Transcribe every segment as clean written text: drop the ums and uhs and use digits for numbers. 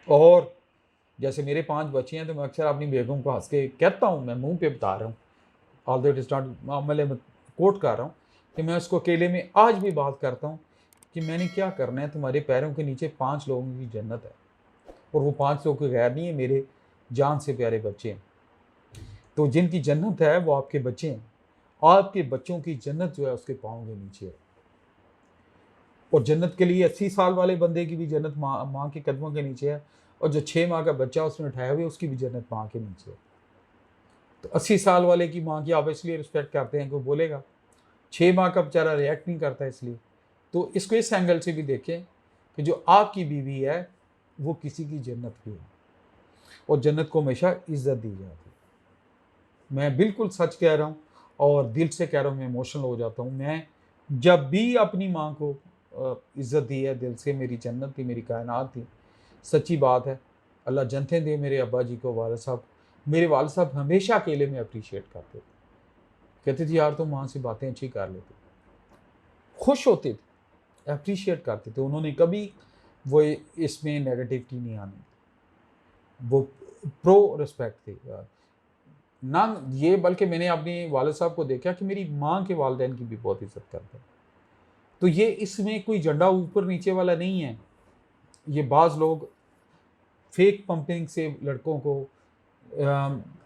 اور جیسے میرے 5 بچے ہیں تو میں اکثر اپنی بیگم کو ہنس کے کہتا ہوں، میں منہ پہ بتا رہا ہوں، آل دیٹ از ناٹ معاملے میں کوٹ کر رہا ہوں، کہ میں اس کو اکیلے میں آج بھی بات کرتا ہوں کہ میں نے کیا کرنا ہے، تمہارے پیروں کے نیچے 5 لوگوں کی جنت ہے، اور وہ 5 لوگ کوئی غیر نہیں ہے، میرے جان سے پیارے بچے ہیں، تو جن کی جنت ہے وہ آپ کے بچے ہیں، آپ کے بچوں کی جنت جو ہے اس کے پاؤں کے نیچے ہے، اور جنت کے لیے 80 سال والے بندے کی بھی جنت ماں کے قدموں کے نیچے ہے، اور جو 6 ماہ کا بچہ اس میں اٹھائے ہوئے اس کی بھی جنت ماں کے نیچے ہے۔ تو 80 سال والے کی ماں کی آپ اس لیے رسپیکٹ کرتے ہیں کہ وہ بولے گا، 6 ماہ کا بیچارہ ریئیکٹ نہیں کرتا اس لیے۔ تو اس کو اس اینگل سے بھی دیکھیں کہ جو آپ کی بیوی ہے وہ کسی کی جنت بھی ہے، اور جنت کو ہمیشہ عزت دی جاتی ہے۔ میں بالکل سچ کہہ رہا ہوں اور دل سے کہہ رہا ہوں، میں ایموشنل ہو جاتا ہوں۔ میں جب بھی اپنی ماں کو عزت دی ہے دل سے، میری جنت تھی، میری کائنات تھی، سچی بات ہے۔ اللہ جنتیں دے میرے ابا جی کو، والد صاحب، میرے والد صاحب ہمیشہ اکیلے میں اپریشیٹ کرتے تھے، کہتے تھے یار تم ماں سے باتیں اچھی کر لیتے، خوش ہوتے تھے، اپریشیٹ کرتے تھے، انہوں نے کبھی وہ اس میں نیگیٹیوٹی نہیں آنی، وہ پرو رسپیکٹ تھے نہ یہ، بلکہ میں نے اپنی والد صاحب کو دیکھا کہ میری ماں کے والدین کی بھی بہت عزت کرتے ہیں۔ تو یہ اس میں کوئی جھنڈا اوپر نیچے والا نہیں ہے۔ یہ بعض لوگ فیک پمپنگ سے لڑکوں کو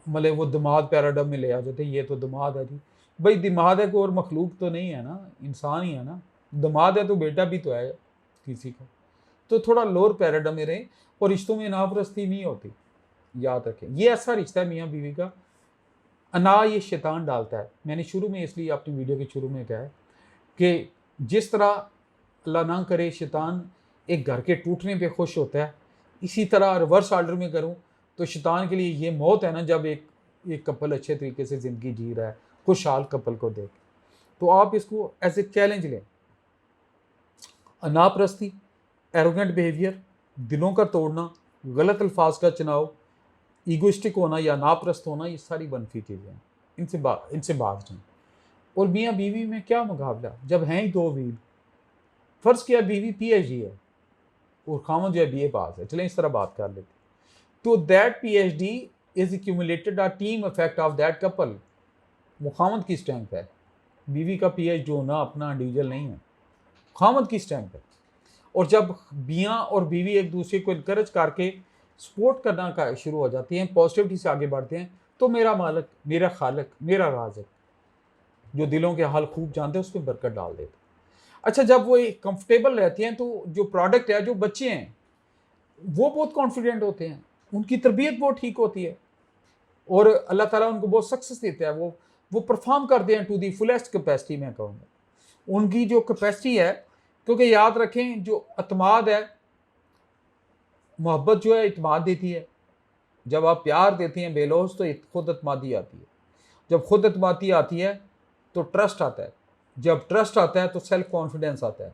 مطلب وہ دماد پیراڈم میں لے آ جاتے ہیں، یہ تو دماد ہے جی، بھائی دماد ہے کوئی اور مخلوق تو نہیں ہے نا، انسان ہی ہے نا، دماد ہے تو بیٹا بھی تو ہے کسی کا، تو تھوڑا لوور پیراڈم میں رہیں، اور رشتوں میں ناپرستی نہیں ہوتی، یاد رکھیں۔ یہ ایسا رشتہ ہے میاں بیوی کا، انا یہ شیطان ڈالتا ہے۔ میں نے شروع میں اس لیے اپنی ویڈیو کے شروع میں کہا ہے کہ جس طرح اللہ نہ کرے شیطان ایک گھر کے ٹوٹنے پہ خوش ہوتا ہے، اسی طرح ریورس آرڈر میں کروں تو شیطان کے لیے یہ موت ہے نا، جب ایک کپل اچھے طریقے سے زندگی جی رہا ہے، خوشحال کپل کو دیکھ، تو آپ اس کو ایز اے چیلنج لیں۔ انا پرستی، ایروگنٹ بیہیویئر، دلوں کا توڑنا، غلط الفاظ کا چناؤ، ایگوئسٹک ہونا یا ناپرست ہونا، یہ ساری منفی چیزیں ہیں، ان سے باز جائیں۔ اور میاں بیوی میں کیا مقابلہ جب ہیں ہی 2 ویل، فرض کیا بیوی پی ایچ ڈی ہے اور خامد جو ہے بی اے پاس ہے، چلیں اس طرح بات کر لیتے، تو that P H D is accumulated a team effect of that couple. وہ خامد کی اسٹرینتھ ہے، بیوی کا پی ایچ ڈی ہونا اپنا انڈیویجول نہیں ہے، خامد کی اسٹرینتھ ہے۔ اور جب میاں اور بیوی ایک دوسرے کو انکریج کر کے سپورٹ کرنا کا شروع ہو جاتی ہیں، پازیٹیوٹی سے آگے بڑھتے ہیں، تو میرا مالک، میرا خالق، میرا رازق جو دلوں کے حال خوب جانتے ہیں اس میں برکت ڈال دیتے ہیں۔ اچھا جب وہ کمفرٹیبل رہتے ہیں تو جو پروڈکٹ ہے، جو بچے ہیں وہ بہت کانفیڈنٹ ہوتے ہیں، ان کی تربیت بہت ٹھیک ہوتی ہے، اور اللہ تعالیٰ ان کو بہت سکسیس دیتا ہے، وہ پرفارم کرتے ہیں ٹو دی فلیسٹ کیپیسٹی، میں کہوں گا ان کی جو کیپیسٹی ہے، کیونکہ یاد رکھیں جو اعتماد ہے، محبت جو ہے اعتماد دیتی ہے، جب آپ پیار دیتے ہیں بے لوث تو خود اعتمادی آتی ہے، جب خود اعتمادی آتی ہے تو ٹرسٹ آتا ہے، جب ٹرسٹ آتا ہے تو سیلف کانفیڈنس آتا ہے،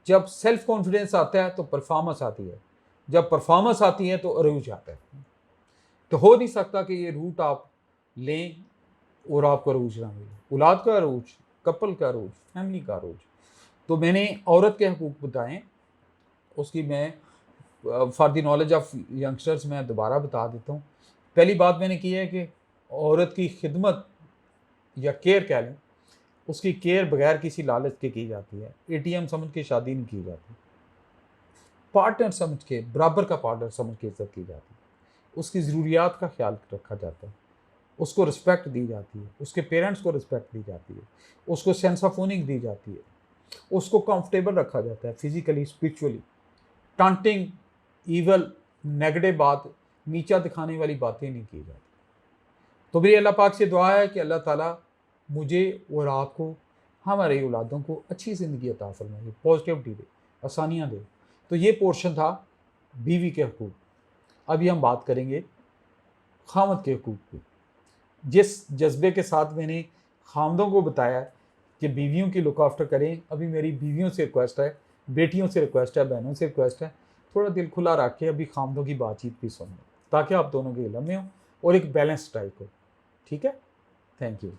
جب سیلف کانفیڈنس آتا ہے تو پرفارمنس آتی ہے، جب پرفارمنس آتی ہے تو عروج آتا ہے۔ تو ہو نہیں سکتا کہ یہ روٹ آپ لیں اور آپ کو عروج نہ ملے، اولاد کا عروج، کپل کا عروج، فیملی کا عروج۔ تو میں نے عورت کے حقوق بتائیں، اس کی میں for the knowledge of youngsters میں دوبارہ بتا دیتا ہوں۔ پہلی بات میں نے کی ہے کہ عورت کی خدمت یا کیئر کہہ لیں، اس کی کیئر بغیر کسی لالچ کے کی جاتی ہے، اے ٹی ایم سمجھ کے شادی نہیں کی جاتی، پارٹنر سمجھ کے، برابر کا پارٹنر سمجھ کے عزت کی جاتی ہے، اس کی ضروریات کا خیال رکھا جاتا ہے، اس کو رسپیکٹ دی جاتی ہے، اس کے پیرنٹس کو رسپیکٹ دی جاتی ہے، اس کو سینس آف اوننگ دی جاتی ہے، اس کو کمفرٹیبل رکھا جاتا ہے physically, spiritually. Taunting, evil, negative بات، نیچا دکھانے والی باتیں نہیں کی جاتی۔ تو میری اللہ پاک سے دعا ہے کہ اللہ تعالیٰ مجھے اور آپ کو، ہمارے اولادوں کو اچھی زندگی عطا فرمائے، پازیٹیوٹی دے، آسانیاں دے۔ تو یہ پورشن تھا بیوی کے حقوق۔ ابھی ہم بات کریں گے خامد کے حقوق کی۔ جس جذبے کے ساتھ میں نے خامدوں کو بتایا کہ بیویوں کی لک آفٹر کریں، ابھی میری بیویوں سے ریکویسٹ ہے، بیٹیوں سے ریکویسٹ ہے، بہنوں سے ریکویسٹ ہے، تھوڑا دل کھلا رکھ کے ابھی خامدوں کی بات چیت بھی سنیں تاکہ آپ دونوں کے علم میں ہوں اور ایک بیلنس ٹائپ ہو۔ ٹھیک ہے، تھینک یو۔